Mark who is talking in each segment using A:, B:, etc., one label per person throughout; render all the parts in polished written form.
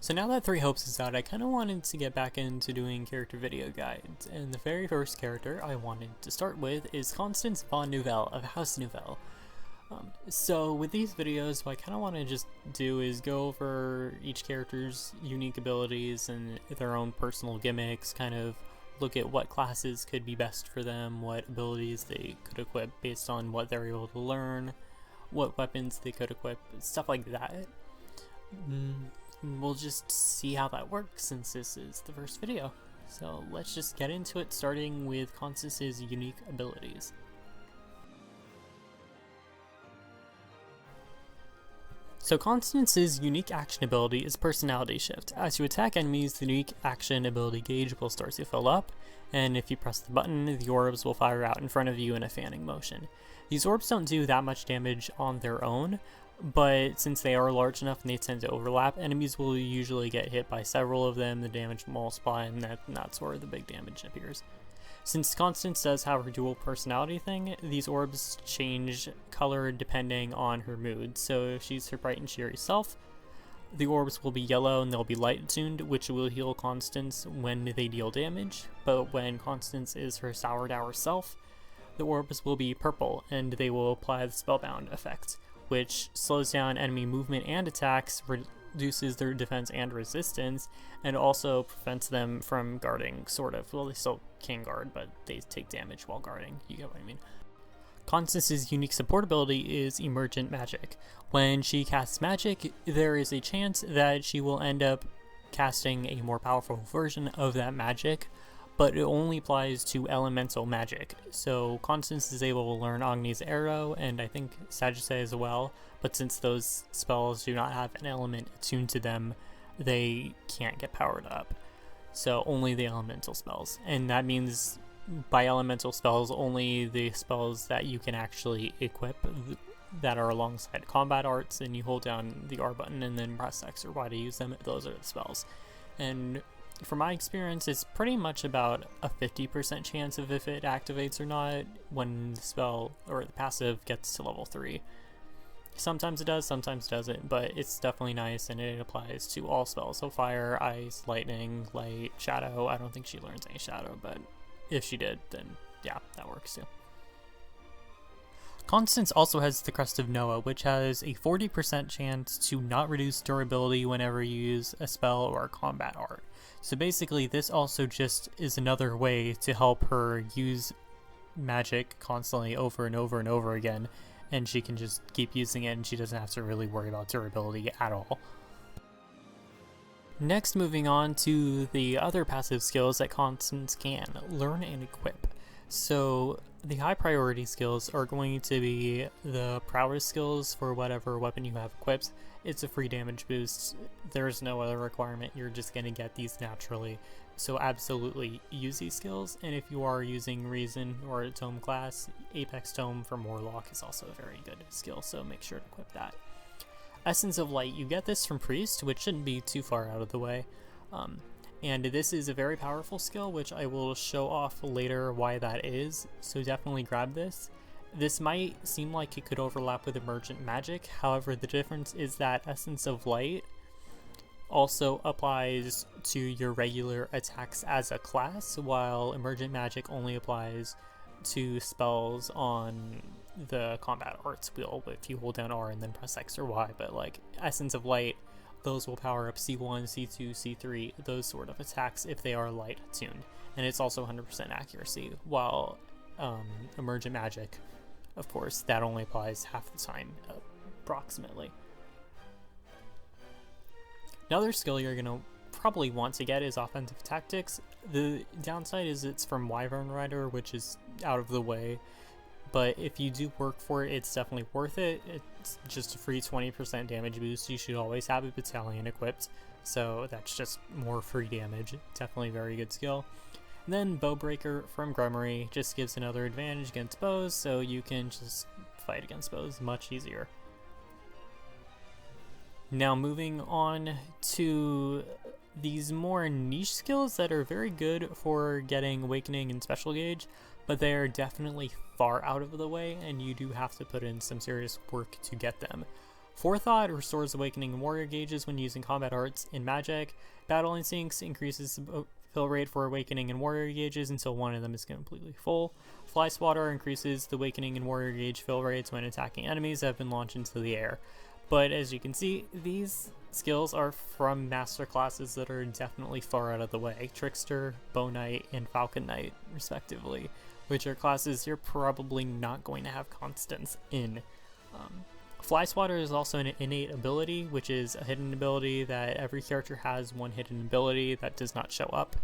A: So now that 3 Hopes is out, I kind of wanted to get back into doing character video guides, and the very first character I wanted to start with is Constance von Nouvelle of House Nouvelle. So with these videos, what I kind of want to just do is go over each character's unique abilities and their own personal gimmicks, kind of look at what classes could be best for them, what abilities they could equip based on what they're able to learn, what weapons they could equip, stuff like that. We'll just see how that works since this is the first video. So let's just get into it, starting with Constance's unique abilities. So Constance's unique action ability is Personality Shift. As you attack enemies, the unique action ability gauge will start to fill up, and if you press the button, the orbs will fire out in front of you in a fanning motion. These orbs don't do that much damage on their own, but since they are large enough and they tend to overlap, enemies will usually get hit by several of them, the damage will multiply, and that's where the big damage appears. Since Constance does have her dual personality thing, these orbs change color depending on her mood. So if she's her bright and cheery self, the orbs will be yellow and they'll be light attuned, which will heal Constance when they deal damage. But when Constance is her sour dour self, the orbs will be purple and they will apply the spellbound effect, which slows down enemy movement and attacks, reduces their defense and resistance, and also prevents them from guarding, sort of. Well, they still can guard, but they take damage while guarding. You get what I mean. Constance's unique support ability is Emergent Magic. When she casts magic, there is a chance that she will end up casting a more powerful version of that magic, but it only applies to elemental magic. So Constance is able to learn Agni's Arrow, and I think Sagittarius as well, but since those spells do not have an element attuned to them, they can't get powered up. So only the elemental spells, and that means by elemental spells, only the spells that you can actually equip that are alongside combat arts, and you hold down the R button and then press X or Y to use them. Those are the spells. And from my experience, it's pretty much about a 50% chance of if it activates or not when the spell or the passive gets to level 3. Sometimes it does, sometimes it doesn't, but it's definitely nice and it applies to all spells. So fire, ice, lightning, light, shadow. I don't think she learns any shadow, but if she did, then yeah, that works too. Constance also has the Crest of Noah, which has a 40% chance to not reduce durability whenever you use a spell or a combat art. So basically, this also just is another way to help her use magic constantly over and over and over again, and she can just keep using it and she doesn't have to really worry about durability at all. Next, moving on to the other passive skills that Constance can learn and equip. So the high priority skills are going to be the Prowess skills for whatever weapon you have equipped. It's a free damage boost. There's no other requirement. You're just going to get these naturally. So absolutely use these skills. And if you are using Reason or a Tome class, Apex Tome from Warlock is also a very good skill. So make sure to equip that. Essence of Light, you get this from Priest, which shouldn't be too far out of the way. And this is a very powerful skill, which I will show off later why that is, so definitely grab this. This might seem like it could overlap with Emergent Magic, however the difference is that Essence of Light also applies to your regular attacks as a class, while Emergent Magic only applies to spells on the combat arts wheel if you hold down R and then press X or Y, but like Essence of Light, those will power up C1, C2, C3, those sort of attacks if they are light tuned. And it's also 100% accuracy, while Emergent Magic, of course, that only applies half the time, approximately. Another skill you're going to probably want to get is Offensive Tactics. The downside is it's from Wyvern Rider, which is out of the way. But if you do work for it, it's definitely worth it. It's just a free 20% damage boost. You should always have a battalion equipped, so that's just more free damage. Definitely a very good skill. And then Bowbreaker from Grummery just gives another advantage against bows, so you can just fight against bows much easier. Now moving on to these more niche skills that are very good for getting Awakening and Special Gauge, but they are definitely far out of the way, and you do have to put in some serious work to get them. Forethought restores awakening and warrior gauges when using combat arts in magic. Battle Instincts increases the fill rate for awakening and warrior gauges until one of them is completely full. Fly Swatter increases the awakening and warrior gauge fill rates when attacking enemies that have been launched into the air. But as you can see, these skills are from master classes that are definitely far out of the way. Trickster, Bow Knight, and Falcon Knight, respectively, which are classes you're probably not going to have Constance in. Fly Swatter is also an innate ability, which is a hidden ability that every character has one hidden ability that does not show up.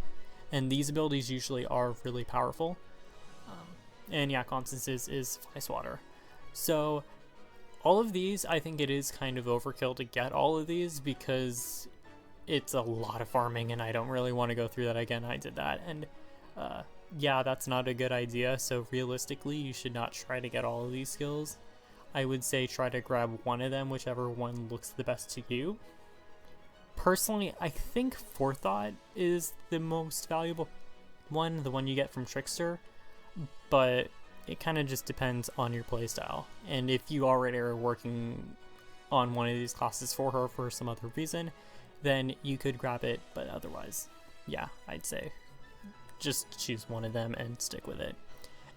A: And these abilities usually are really powerful. And yeah, Constance is Fly Swatter. So all of these, I think it is kind of overkill to get all of these because it's a lot of farming and I don't really want to go through that again. I did that and yeah, that's not a good idea. So realistically, you should not try to get all of these skills. I would say try to grab one of them, whichever one looks the best to you. Personally, I think Forethought is the most valuable one, the one you get from Trickster, but it kind of just depends on your playstyle. And if you already are working on one of these classes for her for some other reason, then you could grab it, but otherwise, yeah, I'd say just choose one of them and stick with it.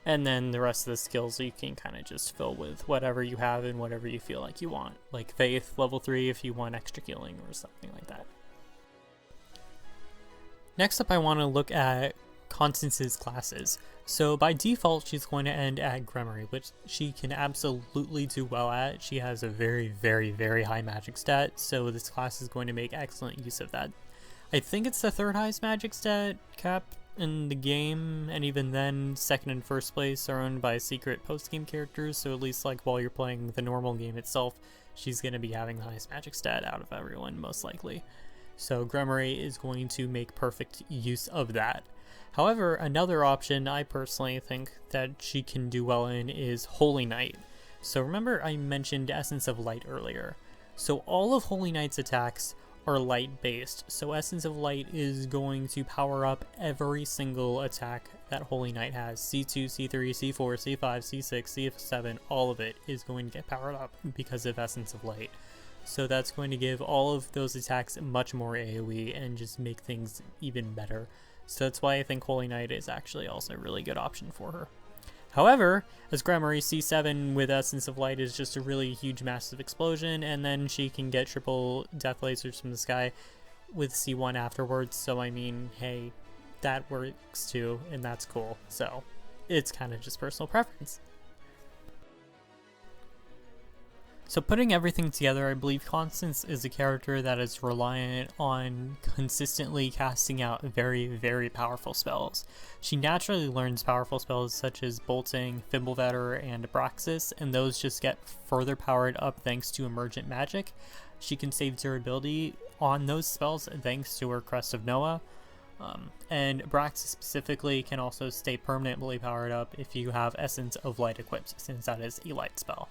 A: And then the rest of the skills you can kind of just fill with whatever you have and whatever you feel like you want. Like Faith, level 3 if you want extra healing or something like that. Next up, I want to look at Constance's classes. So by default, she's going to end at Gremory, which she can absolutely do well at. She has a very, very, very high magic stat, so this class is going to make excellent use of that. I think it's the third highest magic stat cap in the game, and even then, second and first place are owned by secret post-game characters, so at least like while you're playing the normal game itself, she's going to be having the highest magic stat out of everyone, most likely. So Gremory is going to make perfect use of that. However, another option I personally think that she can do well in is Holy Knight. So remember I mentioned Essence of Light earlier. So all of Holy Knight's attacks are light based, so Essence of Light is going to power up every single attack that Holy Knight has. C2, C3, C4, C5, C6, C7, all of it is going to get powered up because of Essence of Light. So that's going to give all of those attacks much more AoE and just make things even better. So that's why I think Holy Knight is actually also a really good option for her. However, as Gremory, C7 with Essence of Light is just a really huge massive explosion, and then she can get triple death lasers from the sky with C1 afterwards, so I mean, hey, that works too, and that's cool. So it's kind of just personal preference. So putting everything together, I believe Constance is a character that is reliant on consistently casting out very, very powerful spells. She naturally learns powerful spells such as Bolting, Fimbulvetter, and Abraxas, and those just get further powered up thanks to Emergent Magic. She can save durability on those spells thanks to her Crest of Noah. And Abraxas specifically can also stay permanently powered up if you have Essence of Light equipped, since that is a light spell.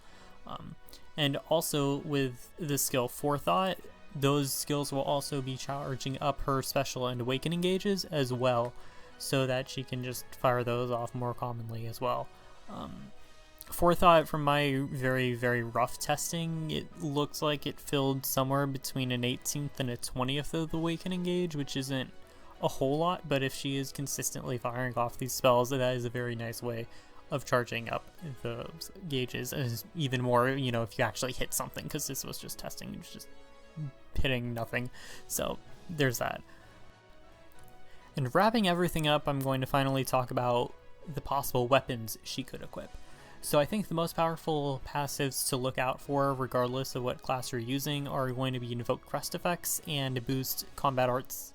A: And also with the skill Forethought, those skills will also be charging up her special and awakening gauges as well, so that she can just fire those off more commonly as well. Forethought, from my very, very rough testing, it looks like it filled somewhere between an 18th and a 20th of the awakening gauge, which isn't a whole lot, but if she is consistently firing off these spells, that is a very nice way of charging up the gauges, as even more, you know, if you actually hit something, because this was just testing, it was just hitting nothing. So there's that. And wrapping everything up, I'm going to finally talk about the possible weapons she could equip. So I think the most powerful passives to look out for, regardless of what class you're using, are going to be Invoke Crest effects and boost combat arts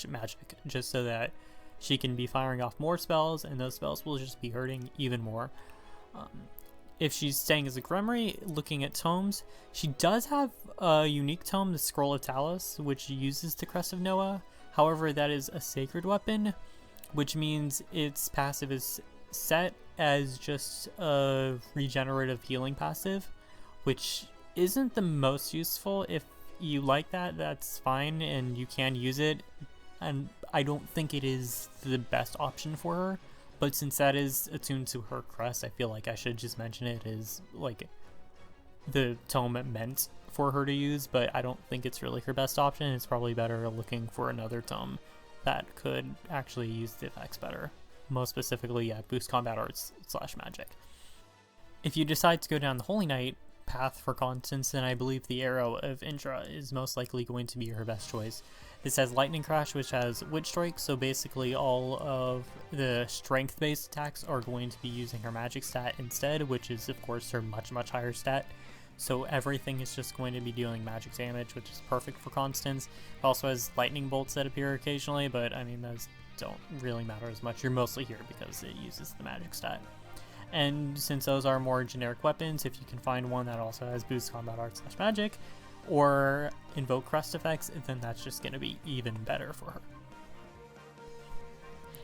A: / magic, just so that she can be firing off more spells, and those spells will just be hurting even more. If she's staying as a Gremory, looking at tomes, she does have a unique tome, the Scroll of Talos, which uses the Crest of Noah. However, that is a sacred weapon, which means its passive is set as just a regenerative healing passive, which isn't the most useful. If you like that, that's fine, and you can use it. And I don't think it is the best option for her, but since that is attuned to her crest, I feel like I should just mention it as like the tome meant for her to use, but I don't think it's really her best option. It's probably better looking for another tome that could actually use the effects better. Most specifically, yeah, boost combat arts / magic. If you decide to go down the Holy Knight path for Constance, then I believe the Arrow of Indra is most likely going to be her best choice. This has Lightning Crash, which has Witch Strike, so basically all of the strength-based attacks are going to be using her magic stat instead, which is of course her much higher stat. So everything is just going to be dealing magic damage, which is perfect for Constance. It also has lightning bolts that appear occasionally, but I mean those don't really matter as much. You're mostly here because it uses the magic stat. And since those are more generic weapons, if you can find one that also has boost combat arts / magic, or invoke crest effects, then that's just going to be even better for her.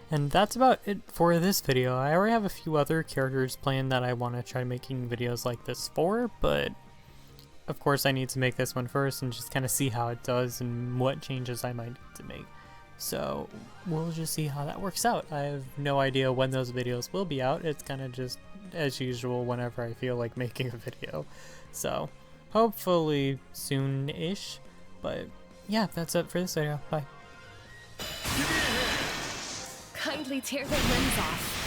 A: And that's about it for this video. I already have a few other characters planned that I want to try making videos like this for, but of course I need to make this one first and just kind of see how it does and what changes I might need to make. So we'll just see how that works out. I have no idea when those videos will be out. It's kind of just as usual whenever I feel like making a video. So hopefully soon-ish. But yeah, that's it for this video. Bye.
B: Kindly tear their limbs off.